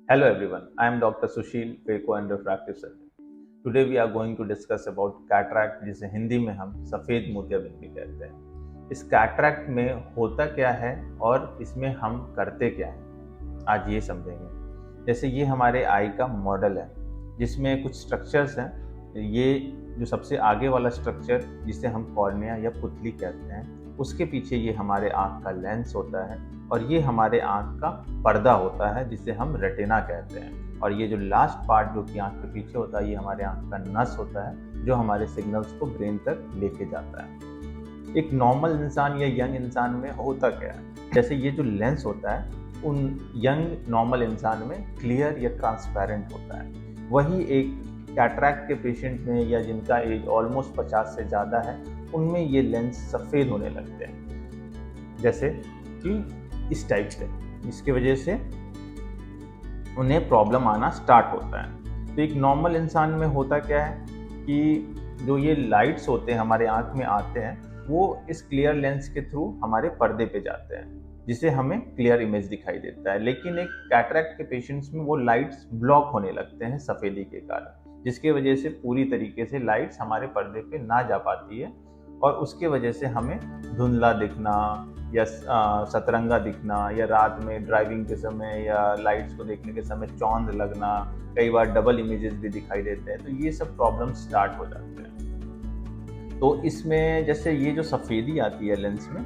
Hello everyone, I am Dr. Sushil, Phaco and Refractive Surgeon. Today we are going to discuss about cataract जिसे हिंदी में हम सफ़ेद मोतियाबिंद भी कहते हैं। इस कैटरैक्ट में होता क्या है और इसमें हम करते क्या हैं, आज ये समझेंगे। जैसे ये हमारे आई का मॉडल है जिसमें कुछ स्ट्रक्चर्स हैं। ये जो सबसे आगे वाला स्ट्रक्चर जिसे हम कॉर्निया या पुतली कहते हैं, उसके पीछे ये हमारे आँख का लेंस होता है और ये हमारे आँख का पर्दा होता है जिसे हम रेटिना कहते हैं। और ये जो लास्ट पार्ट जो कि आँख के पीछे होता है, ये हमारे आँख का नस होता है जो हमारे सिग्नल्स को ब्रेन तक लेके जाता है। एक नॉर्मल इंसान या यंग इंसान में होता क्या है, जैसे ये जो लेंस होता है उन यंग नॉर्मल इंसान में क्लियर या ट्रांसपेरेंट होता है। वही एक कैटरैक्ट के पेशेंट में या जिनका एज ऑलमोस्ट 50 से ज़्यादा है, उनमें ये लेंस सफ़ेद होने लगते हैं, जैसे कि इस टाइप से, जिसकी वजह से उन्हें प्रॉब्लम आना स्टार्ट होता है। तो एक नॉर्मल इंसान में होता क्या है कि जो ये लाइट्स होते हैं हमारे आँख में आते हैं, वो इस क्लियर लेंस के थ्रू हमारे पर्दे पे जाते हैं, जिससे हमें क्लियर इमेज दिखाई देता है। लेकिन एक कैटरैक्ट के पेशेंट्स में वो लाइट्स ब्लॉक होने लगते हैं सफ़ेदी के कारण, जिसके वजह से पूरी तरीके से लाइट्स हमारे पर्दे पे ना जा पाती है और उसके वजह से हमें धुंधला दिखना या सतरंगा दिखना या रात में ड्राइविंग के समय या लाइट्स को देखने के समय चौंध लगना, कई बार डबल इमेजेस भी दिखाई देते हैं। तो ये सब प्रॉब्लम स्टार्ट हो जाते हैं। तो इसमें जैसे ये जो सफ़ेदी आती है लेंस में,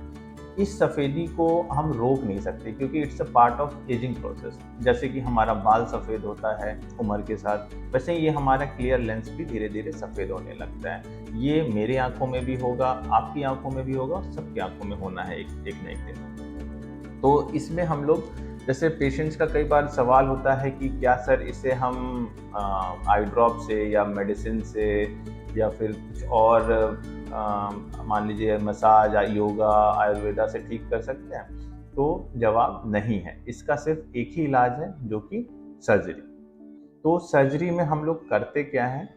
इस सफ़ेदी को हम रोक नहीं सकते क्योंकि it's a part of ageing process. जैसे कि हमारा बाल सफ़ेद होता है उम्र के साथ, वैसे ये हमारा क्लियर लेंस भी धीरे धीरे सफ़ेद होने लगता है। ये मेरी आंखों में भी होगा, आपकी आंखों में भी होगा, सबकी आंखों में होना है एक न एक दिन। तो इसमें हम लोग, जैसे पेशेंट्स का कई बार सवाल होता है कि क्या सर इसे हम आई ड्रॉप से या मेडिसिन से या फिर कुछ और मान लीजिए मसाज, योगा, आयुर्वेदा से ठीक कर सकते हैं? तो जवाब नहीं है। इसका सिर्फ एक ही इलाज है जो कि सर्जरी। तो सर्जरी में हम लोग करते क्या हैं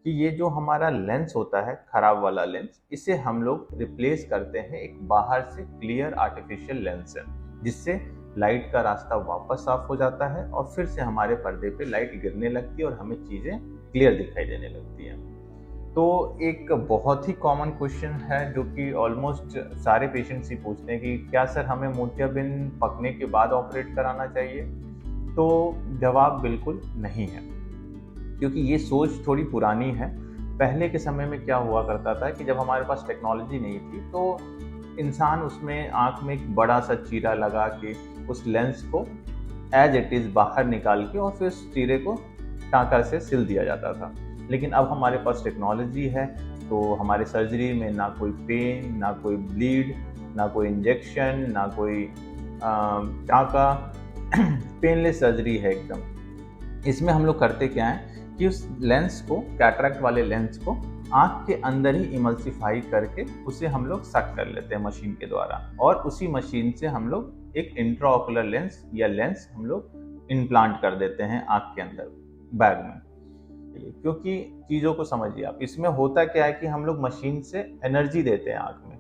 कि ये जो हमारा लेंस होता है, खराब वाला लेंस, इसे हम लोग रिप्लेस करते हैं एक बाहर से क्लियर आर्टिफिशियल लेंस से, जिससे लाइट का रास्ता वापस साफ हो जाता है और फिर से हमारे पर्दे पे लाइट गिरने लगती है और हमें चीज़ें क्लियर दिखाई देने लगती हैं। तो एक बहुत ही कॉमन क्वेश्चन है जो कि ऑलमोस्ट सारे पेशेंट्स ही पूछते हैं कि क्या सर हमें मोतियाबिंद पकने के बाद ऑपरेट कराना चाहिए? तो जवाब बिल्कुल नहीं है, क्योंकि ये सोच थोड़ी पुरानी है। पहले के समय में क्या हुआ करता था कि जब हमारे पास टेक्नोलॉजी नहीं थी तो इंसान उसमें आँख में एक बड़ा सा चीरा लगा के उस लेंस को एज इट इज़ बाहर निकाल के और फिर उस चीरे को टाँका से सिल दिया जाता था। लेकिन अब हमारे पास टेक्नोलॉजी है, तो हमारे सर्जरी में ना कोई पेन, ना कोई ब्लीड, ना कोई इंजेक्शन, ना कोई टाँका, पेनलेस सर्जरी है एकदम। इसमें हम लोग करते क्या है कि उस लेंस को, कैटरैक्ट वाले लेंस को आँख के अंदर ही इमल्सिफाई करके उसे हम लोग सक कर लेते हैं मशीन के द्वारा, और उसी मशीन से हम लोग एक इंट्राओकुलर लेंस या लेंस हम लोग इम्प्लांट कर देते हैं आँख के अंदर बैग में। क्योंकि चीज़ों को समझिए आप, इसमें होता क्या है कि हम लोग मशीन से एनर्जी देते हैं आँख में,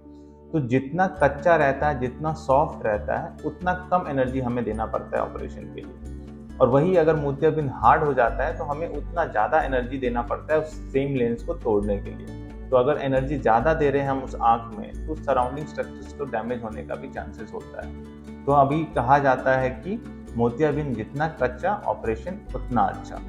तो जितना कच्चा रहता है, जितना सॉफ्ट रहता है, उतना कम एनर्जी हमें देना पड़ता है ऑपरेशन के लिए। और वही अगर मोतियाबिंद हार्ड हो जाता है तो हमें उतना ज़्यादा एनर्जी देना पड़ता है उस सेम लेंस को तोड़ने के लिए। तो अगर एनर्जी ज़्यादा दे रहे हैं हम उस आँख में, तो सराउंडिंग स्ट्रक्चर्स को डैमेज होने का भी चांसेस होता है। तो अभी कहा जाता है कि मोतियाबिंद जितना कच्चा, ऑपरेशन उतना अच्छा।